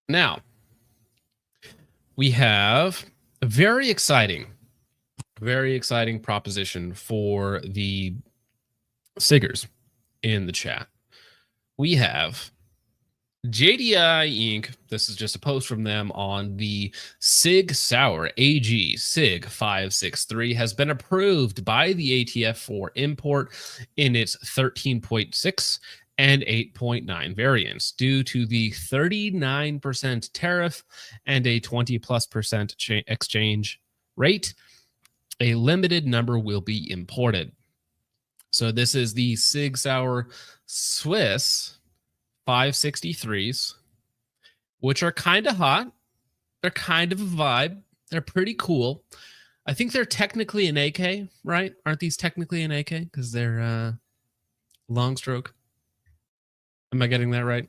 Now, we have a very exciting proposition for the Siggers in the chat. We have JDI Inc. This is just a post from them on the Sig Sauer AG Sig 563 has been approved by the ATF for import in its 13.6 and 8.9 variants due to the 39% tariff and a 20+% exchange rate. A limited number will be imported. So this is the Sig Sauer Swiss 563s, which are kind of hot. They're kind of a vibe. They're pretty cool. I think they're technically an AK, right? Aren't these technically an AK? Because they're long stroke. Am I getting that right?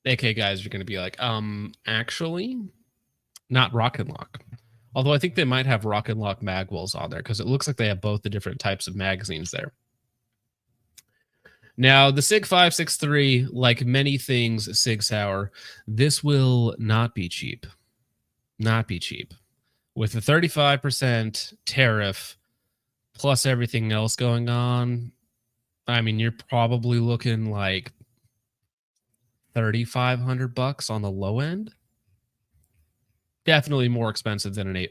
AK guys are going to be like, actually, not Rocket Lock. Although I think they might have Rocket Lock magwells on there because it looks like they have both the different types of magazines there. Now, the Sig 563, like many things Sig Sauer, this will not be cheap. Not be cheap. With a 35% tariff plus everything else going on, I mean, you're probably looking like $3,500 on the low end. Definitely more expensive than a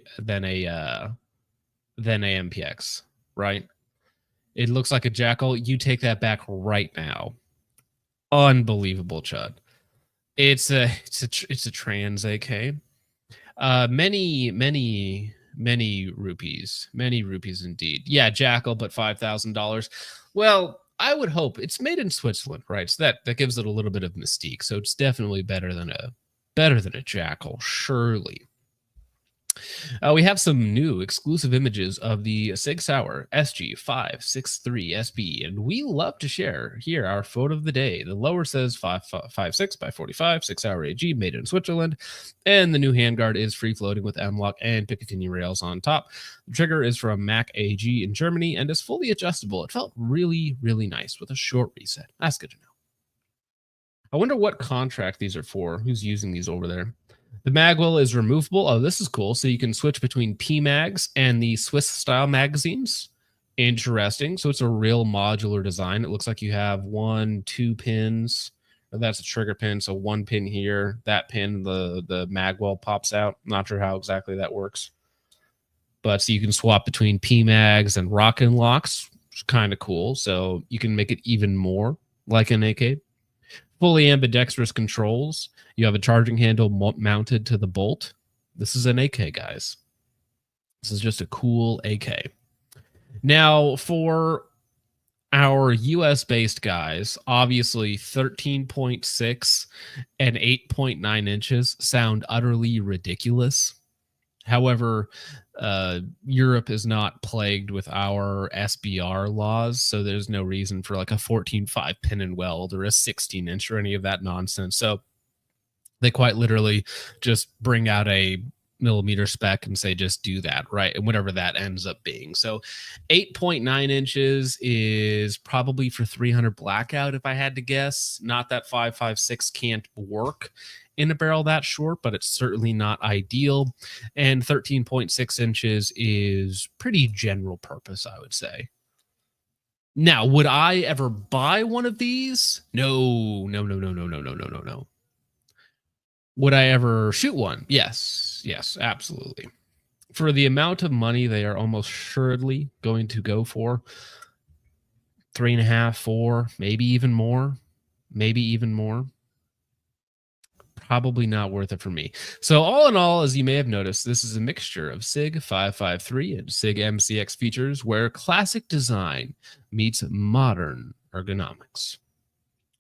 MPX, right? It looks like a Jackal. You take that back right now. Unbelievable, Chud. It's a trans AK. Many rupees. Many rupees indeed. Yeah, Jackal, but $5,000. Well, I would hope it's made in Switzerland, right? So that gives it a little bit of mystique. So it's definitely better than a Jackal, surely. We have some new exclusive images of the Sig Sauer SG563 SB, and we love to share here our photo of the day. The lower says 556 by 45 Sig Sauer AG, made in Switzerland, and the new handguard is free floating with M-LOK and Picatinny rails on top. The trigger is from Mac AG in Germany and is fully adjustable. It felt really, really nice with a short reset. That's good to know. I wonder what contract these are for. Who's using these over there? The magwell is removable. Oh, this is cool. So you can switch between PMags and the Swiss style magazines. Interesting. So it's a real modular design. It looks like you have 2 pins. That's a trigger pin. So 1 pin here, that pin, the magwell pops out. Not sure how exactly that works. But so you can swap between PMags and Rock and Locks, which is kind of cool. So you can make it even more like an AK. Fully ambidextrous controls. You have a charging handle mounted to the bolt. This is an AK, guys. This is just a cool AK. Now, for our US-based guys, obviously 13.6 and 8.9 inches sound utterly ridiculous. However, Europe is not plagued with our SBR laws, so there's no reason for like a 14.5 pin and weld or a 16-inch or any of that nonsense. So they quite literally just bring out a millimeter spec and say just do that, right? And whatever that ends up being. So 8.9 inches is probably for 300 blackout if I had to guess. Not that 5.56 can't work in a barrel that short, but it's certainly not ideal. And 13.6 inches is pretty general purpose, I would say. Now, would I ever buy one of these? No. Would I ever shoot one? Yes, absolutely. For the amount of money they are almost assuredly going to go for, 3.5, 4, maybe even more. Probably not worth it for me. So all in all, as you may have noticed, this is a mixture of Sig 553 and Sig MCX features where classic design meets modern ergonomics.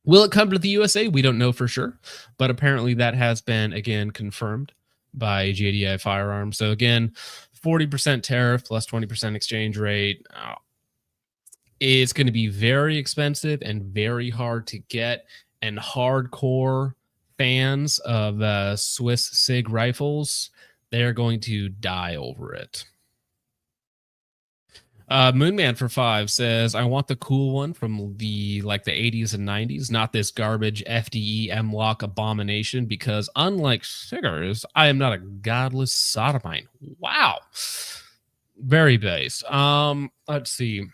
Will it come to the USA? We don't know for sure, but apparently that has been, again, confirmed by JDI Firearms. So again, 40% tariff plus 20% exchange rate. It's going to be very expensive and very hard to get, and hardcore fans of Swiss Sig rifles, they're going to die over it. Moonman for 5 says, I want the cool one from the 80s and 90s, not this garbage FDE M-Lock abomination, because unlike Siggers, I am not a godless sodomite. Wow. Very base. Let's see.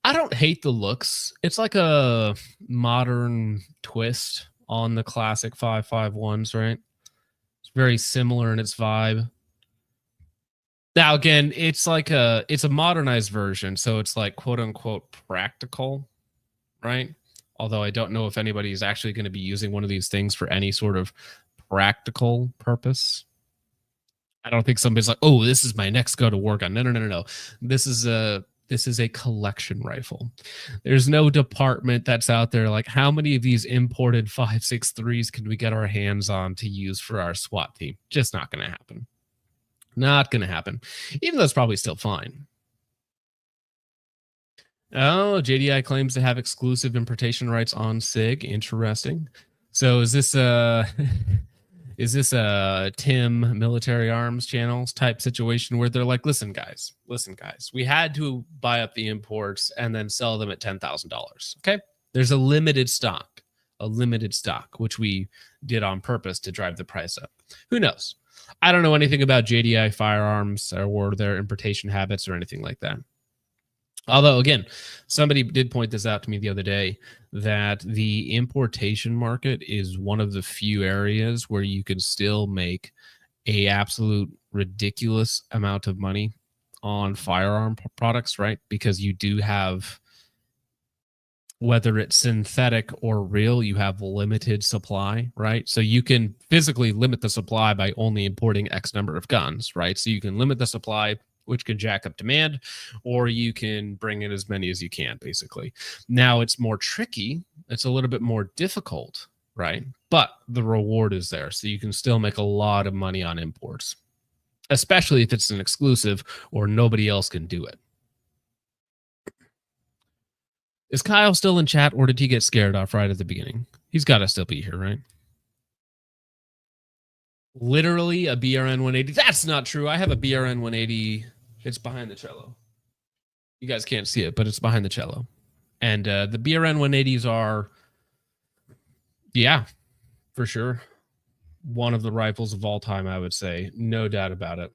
I don't hate the looks. It's like a modern twist on the classic 551s, right? It's very similar in its vibe. Now again, it's a modernized version, so it's like quote unquote practical, right? Although I don't know if anybody is actually going to be using one of these things for any sort of practical purpose. I don't think somebody's like, oh, this is my next go to work on. No. This is a collection rifle. There's no department that's out there like, how many of these imported 563s can we get our hands on to use for our SWAT team? Just not going to happen. Not going to happen, even though it's probably still fine. Oh, JDI claims to have exclusive importation rights on SIG. Interesting. So is this a Tim Military Arms Channels type situation where they're like, listen, guys, we had to buy up the imports and then sell them at $10,000. Okay. There's a limited stock, which we did on purpose to drive the price up. Who knows? I don't know anything about JDI firearms or their importation habits or anything like that. Although, again, somebody did point this out to me the other day, that the importation market is one of the few areas where you can still make a absolute ridiculous amount of money on firearm products, right? Because you do have, whether it's synthetic or real, you have limited supply, right? So you can physically limit the supply by only importing X number of guns, right? So you can limit the supply, which can jack up demand, or you can bring in as many as you can, basically. Now it's more tricky. It's a little bit more difficult, right? But the reward is there. So you can still make a lot of money on imports, especially if it's an exclusive or nobody else can do it. Is Kyle still in chat, or did he get scared off right at the beginning? He's got to still be here, right? Literally a BRN 180. That's not true. I have a BRN 180. It's behind the cello. You guys can't see it, but it's behind the cello. And the BRN 180s are, yeah, for sure, one of the rifles of all time, I would say. No doubt about it.